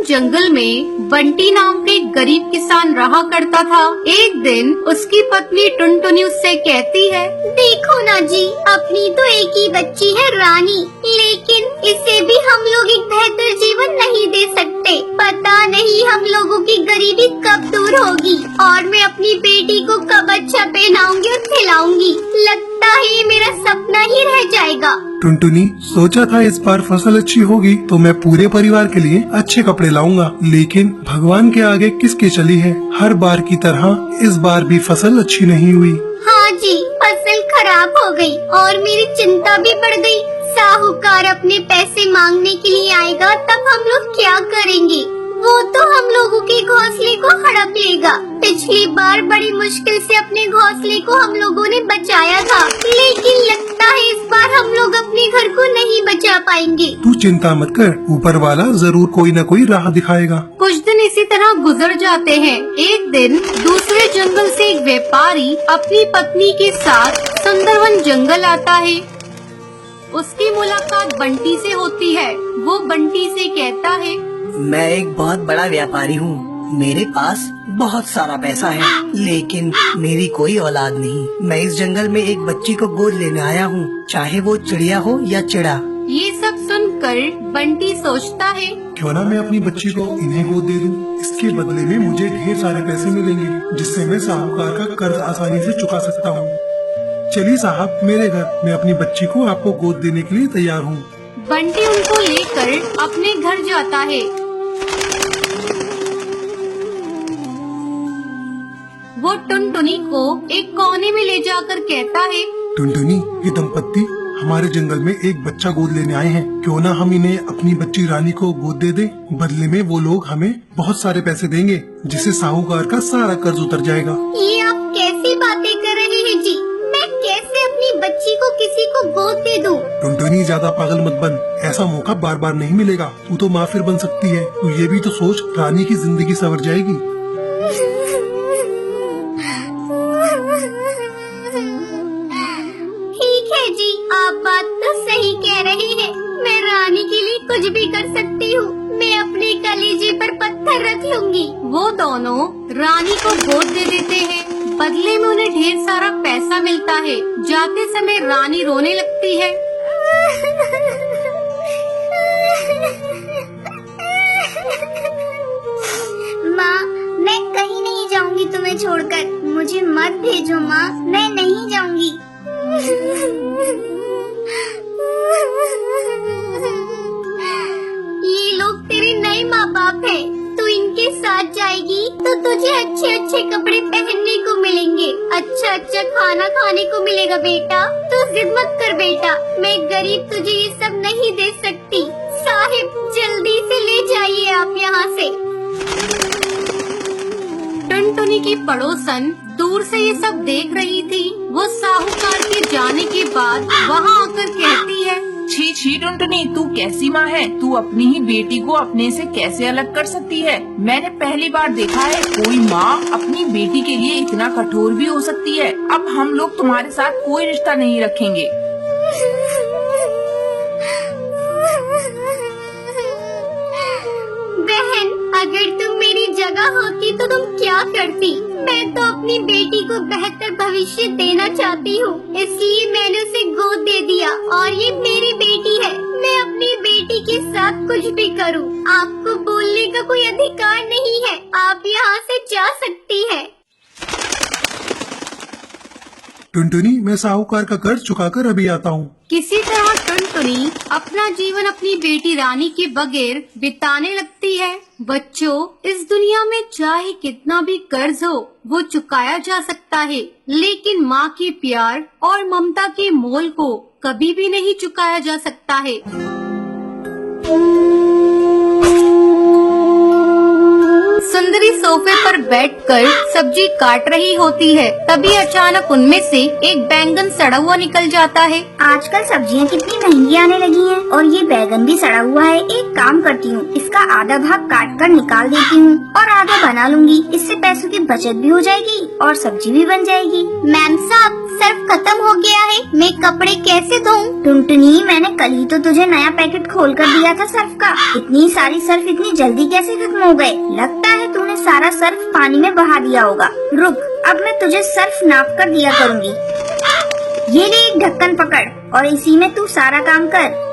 जंगल में बंटी नाम का एक गरीब किसान रहा करता था। एक दिन उसकी पत्नी टुनटुनी उससे कहती है, देखो ना जी, अपनी तो एक ही बच्ची है रानी, लेकिन इसे भी हम लोग एक बेहतर जीवन नहीं दे सकते। पता नहीं हम लोगों की गरीबी कब दूर होगी और मैं अपनी बेटी को कब अच्छा पहनाऊंगी और खिलाऊंगी। लगता है ये मेरा सपना ही रह जाएगा। टुनटुनी, सोचा था इस बार फसल अच्छी होगी तो मैं पूरे परिवार के लिए अच्छे कपड़े लाऊंगा, लेकिन भगवान के आगे किसकी चली है। हर बार की तरह इस बार भी फसल अच्छी नहीं हुई। हाँ जी, फसल खराब हो गई और मेरी चिंता भी बढ़ गई। साहूकार अपने पैसे मांगने के लिए आएगा, तब हम लोग क्या करेंगे? वो तो हम लोगों के घोंसले को हड़प लेगा। पिछली बार बड़ी मुश्किल से अपने घोंसले को हम लोगों ने बचाया था, लेकिन लगता है इस बार हम लोग अपने घर को नहीं बचा पाएंगे। तू चिंता मत कर, ऊपर वाला जरूर कोई न कोई राह दिखाएगा। कुछ दिन इसी तरह गुजर जाते हैं। एक दिन दूसरे जंगल से एक व्यापारी अपनी पत्नी के साथ सुंदरवन जंगल आता है। उसकी मुलाकात बंटी से होती है। वो बंटी से कहता है, मैं एक बहुत बड़ा व्यापारी हूँ। मेरे पास बहुत सारा पैसा है, लेकिन मेरी कोई औलाद नहीं। मैं इस जंगल में एक बच्ची को गोद लेने आया हूँ, चाहे वो चिड़िया हो या चिड़ा। ये सब सुनकर बंटी सोचता है, क्यों ना मैं अपनी बच्ची को इन्हें गोद दे दूं। इसके बदले में मुझे ढेर सारे पैसे मिलेंगे, जिससे मैं साहूकार का कर्ज आसानी से चुका सकता हूँ। चलिए साहब, मेरे घर। मैं अपनी बच्ची को आपको गोद देने के लिए तैयार हूँ। बंटी उनको लेकर अपने घर जाता है। वो टुनटुनी को एक कोने में ले जाकर कहता है, टुनटुनी, ये दंपत्ति हमारे जंगल में एक बच्चा गोद लेने आए हैं। क्यों ना हम इन्हें अपनी बच्ची रानी को गोद दे दें। बदले में वो लोग हमें बहुत सारे पैसे देंगे, जिससे साहूकार का सारा कर्ज उतर जाएगा। ये आप कैसी बातें कर रहे हैं जी? मैं कैसे अपनी बच्ची को किसी को गोद दे दूं? टुनटुनी, ज्यादा पागल मत बन। ऐसा मौका बार बार नहीं मिलेगा। तू तो माँ फिर बन सकती है। तू ये भी तो सोच, रानी की जिंदगी संवर जाएगी। ठीक है जी, आप बात तो सही कह रहे हैं। मैं रानी के लिए कुछ भी कर सकती हूँ। मैं अपने कलेजे पर पत्थर रख लूंगी। वो दोनों रानी को गोद दे देते हैं। बदले में उन्हें ढेर सारा पैसा मिलता है। जाते समय रानी रोने लगती है। माँ, मैं कहीं नहीं जाऊंगी तुम्हें छोड़कर। मुझे मत भेजो माँ, मैं नहीं जाऊंगी। ये लोग तेरे नए माँ बाप हैं। तू इनके साथ जाएगी तो तुझे अच्छे अच्छे कपड़े पहनने को मिलेंगे, अच्छा अच्छा खाना खाने को मिलेगा। बेटा, तू जिद मत कर बेटा, मैं गरीब तुझे ये सब नहीं दे सकती। साहिब, जल्दी से ले जाइए आप यहाँ से। टुनटुनी की पड़ोसन दूर से ये सब देख रही थी। वो साहूकार के जाने के बाद वहाँ आकर कहती है, छी छी टुनटुनी, तू कैसी माँ है? तू अपनी ही बेटी को अपने से कैसे अलग कर सकती है? मैंने पहली बार देखा है कोई माँ अपनी बेटी के लिए इतना कठोर भी हो सकती है। अब हम लोग तुम्हारे साथ कोई रिश्ता नहीं रखेंगे। बहन, अगर तुम मेरी जगह होती तो तुम क्या करती? मैं तो अपनी बेटी को बेहतर भविष्य देना चाहती हूँ, इसलिए मैंने उसे गोद दे दिया और ये मेरी बेटी है। मैं अपनी बेटी के साथ कुछ भी करूँ। आपको बोलने का कोई अधिकार नहीं है। आप यहाँ से जा सकती है। टुनटुनी, मैं साहूकार का कर्ज चुकाकर अभी आता हूँ। किसी तरह टुनटुनी अपना जीवन अपनी बेटी रानी के बगैर बिताने लगती है। बच्चों, इस दुनिया में चाहे कितना भी कर्ज हो वो चुकाया जा सकता है, लेकिन माँ के प्यार और ममता के मोल को कभी भी नहीं चुकाया जा सकता है। सुंदर सुंदरी सोफे पर बैठकर सब्जी काट रही होती है। तभी अचानक उनमें से एक बैंगन सड़ा हुआ निकल जाता है। आजकल सब्जियां कितनी महंगी आने लगी हैं और ये बैगन भी सड़ा हुआ है। एक काम करती हूँ, इसका आधा भाग काट कर निकाल देती हूँ और आधा बना लूंगी। इससे पैसों की बचत भी हो जाएगी और सब्जी भी बन जाएगी। मैम साहब, सर्फ खत्म हो गया है, मैं कपड़े कैसे धोऊं? टुनटुनी, मैंने कल ही तो तुझे नया पैकेट खोल कर दिया था सर्फ का। इतनी सारी सर्फ इतनी जल्दी कैसे खत्म हो गए? लगता है तूने सारा सर्फ पानी में बहा दिया होगा। रुक, अब मैं तुझे सर्फ नाप कर दिया करूँगी। ये ले एक ढक्कन पकड़ और इसी में तू सारा काम कर।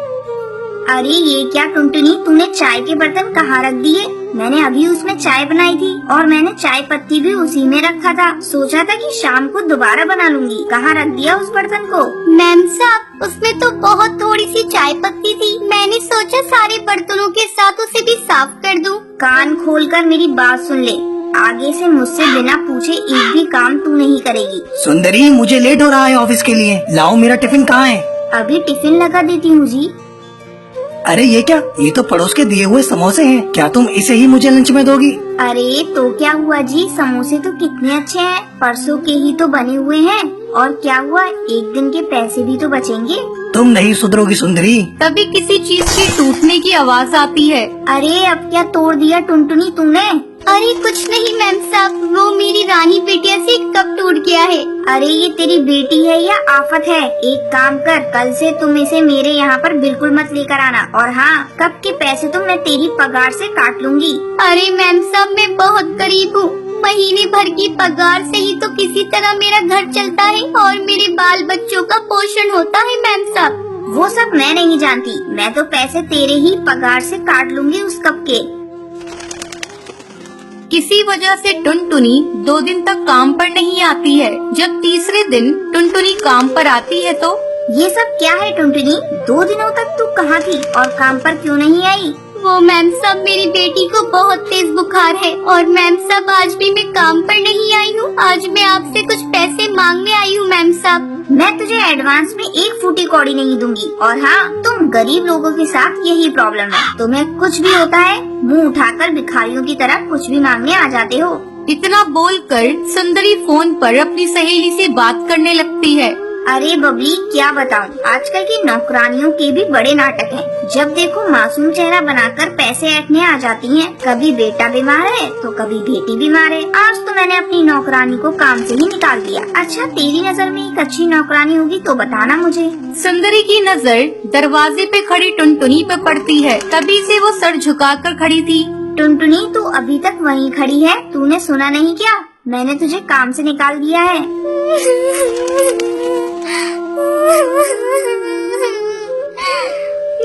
अरे ये क्या टुनटुनी, तूने चाय के बर्तन कहाँ रख दिए? मैंने अभी उसमें चाय बनाई थी और मैंने चाय पत्ती भी उसी में रखा था। सोचा था कि शाम को दोबारा बना लूंगी। कहाँ रख दिया उस बर्तन को? मैम साहब, उसमें तो बहुत थोड़ी सी चाय पत्ती थी। मैंने सोचा सारे बर्तनों के साथ उसे भी साफ कर दूं। कान खोलकर मेरी बात सुन ले, आगे से मुझसे बिना पूछे एक भी काम तू नहीं करेगी। सुंदरी, मुझे लेट हो रहा है ऑफिस के लिए। लाओ, मेरा टिफिन कहाँ है? अभी टिफिन लगा देती हूँ जी। अरे ये क्या? ये तो पड़ोस के दिए हुए समोसे हैं। क्या तुम इसे ही मुझे लंच में दोगी? अरे तो क्या हुआ जी, समोसे तो कितने अच्छे हैं, परसों के ही तो बने हुए हैं। और क्या हुआ, एक दिन के पैसे भी तो बचेंगे। तुम नहीं सुधरोगी सुंदरी। तभी किसी चीज के टूटने की आवाज आती है। अरे अब क्या तोड़ दिया टुनटुनी तुमने? अरे कुछ नहीं मैम साहब, वो मेरी रानी बिटिया से कप टूट गया है। अरे ये तेरी बेटी है या आफत है? एक काम कर, कल से तुम इसे मेरे यहाँ पर बिल्कुल मत लेकर आना। और हाँ, कप के पैसे तो मैं तेरी पगार से काट लूंगी। अरे मैम साहब, मैं बहुत गरीब हूँ। महीने भर की पगार से ही तो किसी तरह मेरा घर चलता है और मेरे बाल बच्चों का पोषण होता है मैम साहब। वो सब मैं नहीं जानती, मैं तो पैसे तेरे ही पगार से काट लूंगी उस कप के। किसी वजह से टुनटुनी 2 दिन तक काम पर नहीं आती है। जब तीसरे दिन टुनटुनी काम पर आती है तो ये सब क्या है टुनटुनी? 2 दिनों तक तू कहाँ थी और काम पर क्यों नहीं आई? वो मैम साहब, मेरी बेटी को बहुत तेज बुखार है और मैम साहब आज भी मैं काम पर नहीं आई हूँ। आज मैं आपसे कुछ पैसे मांगने आई हूँ मैम साहब। मैं तुझे एडवांस में 1 फूटी कौड़ी नहीं दूंगी। और हाँ, तुम गरीब लोगों के साथ यही प्रॉब्लम है, तुम्हें कुछ भी होता है मुंह उठाकर भिखारियों की तरह कुछ भी मांगने आ जाते हो। इतना बोलकर सुंदरी फोन पर अपनी सहेली से बात करने लगती है। अरे बबली, क्या बताऊं, आजकल की नौकरानियों के भी बड़े नाटक हैं। जब देखो मासूम चेहरा बनाकर पैसे ऐंठने आ जाती हैं। कभी बेटा बीमार है तो कभी बेटी बीमार है। आज तो मैंने अपनी नौकरानी को काम से ही निकाल दिया। अच्छा, तेरी नजर में एक अच्छी नौकरानी होगी तो बताना मुझे। सुंदरी की नजर दरवाजे पे खड़ी टुनटुनी पे पड़ती है। तभी से वो सर झुकाकर खड़ी थी। टुनटुनी, तू अभी तक वहीं खड़ी है? तूने सुना नहीं क्या? मैंने तुझे काम से निकाल दिया है।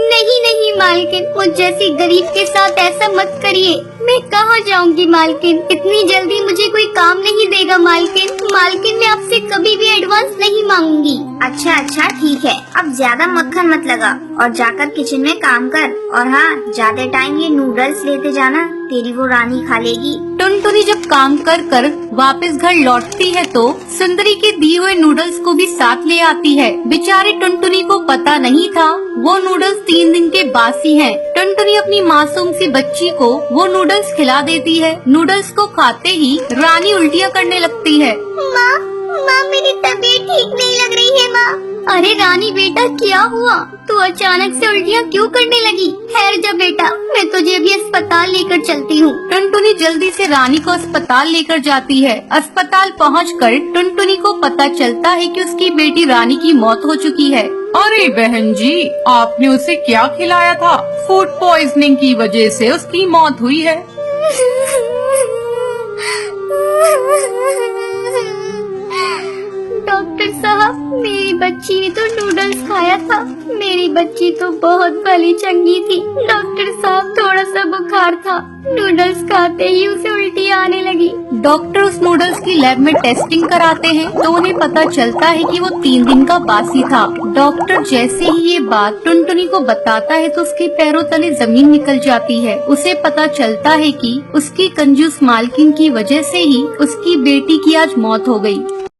नहीं नहीं मालकिन, मुझ जैसी गरीब के साथ ऐसा मत करिए। मैं कहाँ जाऊंगी मालकिन? इतनी जल्दी मुझे कोई काम नहीं देगा मालकिन। मालकिन, मैं आपसे कभी भी एडवांस नहीं मांगूंगी। अच्छा अच्छा ठीक है, अब ज्यादा मक्खन मत लगा और जाकर किचन में काम कर। और हाँ, ज्यादा टाइम ये नूडल्स लेते जाना, तेरी वो रानी खा लेगी। टुनटुनी जब काम कर कर वापस घर लौटती है तो सुंदरी के दिए हुए नूडल्स को भी साथ ले आती है। बेचारी टुनटुनी को पता नहीं था वो नूडल्स 3 दिन के बासी हैं। टुनटुनी अपनी मासूम सी बच्ची को वो नूडल्स खिला देती है। नूडल्स को खाते ही रानी उल्टियाँ करने लगती है। माँ, मेरी तबीयत ठीक नहीं लग रही है माँ। अरे रानी बेटा, क्या हुआ? तू अचानक से उल्टियाँ क्यों करने लगी? ठहर जा बेटा, मैं तुझे अभी अस्पताल लेकर चलती हूँ। टुनटुनी जल्दी से रानी को अस्पताल लेकर जाती है। अस्पताल पहुंचकर टुनटुनी को पता चलता है कि उसकी बेटी रानी की मौत हो चुकी है। अरे बहन जी, आपने उसे क्या खिलाया था? फूड पॉइजनिंग की वजह से उसकी मौत हुई है। डॉक्टर साहब, मेरी बच्ची ने तो नूडल्स खाया था। मेरी बच्ची तो बहुत भली चंगी थी। डॉक्टर साहब, थोड़ा सा बुखार था, नूडल्स खाते ही उसे उल्टी आने लगी। डॉक्टर उस नूडल्स की लैब में टेस्टिंग कराते हैं तो उन्हें पता चलता है कि वो 3 दिन का बासी था। डॉक्टर जैसे ही ये बात टुनटुनी को बताता है तो उसके पैरों तले जमीन निकल जाती है। उसे पता चलता है कि उसकी कंजूस मालकिन की वजह से ही उसकी बेटी की आज मौत हो गई।